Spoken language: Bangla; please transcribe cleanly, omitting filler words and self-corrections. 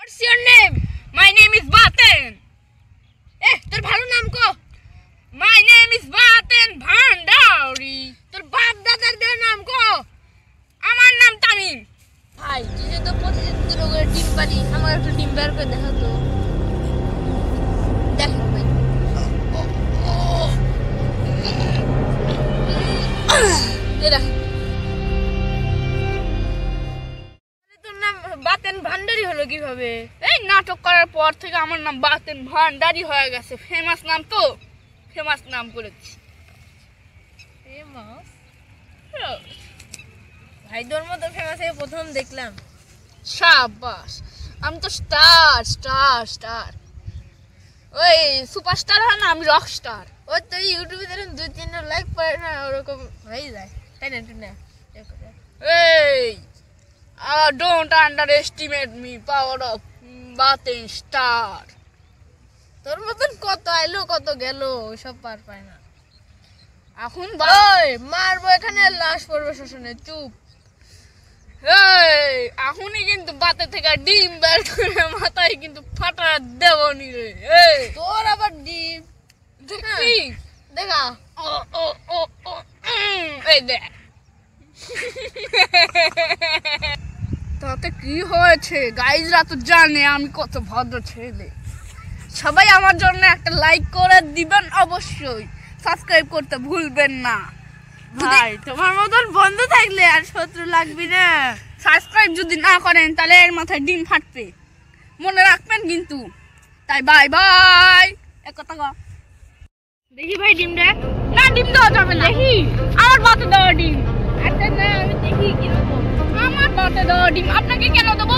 What's your name? My name is Baten. তোর ভালো নাম কো? My name is Baten Bhandari. তোর বাপ দাদার দেওয়া নাম কো? আমার নাম তামিম। ভাই তুই তো প্রতিদিন দুটো করে ডিম পারি, আমার একটু ডিম বের করে দেখা তো। দেখো ভাই, তোর নাম বাতেন ভান্ডারি হলো কিভাবে? এই নাটক করার পর থেকে আমার নাম বাতেন ভান্ডারি হয়ে গেছে। ফেমাস নাম তো, ফেমাস নাম করেছি। ফেমাস ভাই, তোর মতো ফেমাস হয়ে প্রথম দেখলাম। শাবাশ, আমি তো স্টার স্টার স্টার। ওই সুপারস্টার হয় না, আমি রক স্টার। ও তো ইউটিউবে ধরেন 2-3 লাইক পায় না, ওরকম হয়ে যায়, তাই না? তুই না এই don't under estimate me power of Baten star. তোর মতন কত আইলো কত গেল, ওইসব পার পায় না। এখন ওই মারবো এখানে, লাশ পড়বে শোষণে, চুপ। এখনই কিন্তু বাতে থেকে ডিম বের করে মাথায় কিন্তু ফাটা দেবনি রে। তোর আবার ডিম দেখি দেখা। ও ও ও ও এই দেখ তাতে কি হয়েছে? গাইজরা তো জানে আমি কত ভদ্র ছেলে। সবাই আমার জন্য একটা লাইক করে দিবেন, অবশ্যই সাবস্ক্রাইব করতে ভুলবেন না। ভাই তোমার মতন বন্ধু থাকলে আর শত্রু লাগবি না। সাবস্ক্রাইব যদি না করেন তাহলে এর মাথায় ডিম ফাটবে, মনে রাখবেন কিন্তু। তাই বাই বাই। এক কথা কও। দেখি ভাই ডিম দেখ। না, ডিম দেওয়া যাবে না। দেখি আমার বাতে দেওয়া ডিম। আচ্ছা না, আমি দেখি কিরকম। আমার বাতে দেওয়া ডিম আপনাকে কেন দেবো?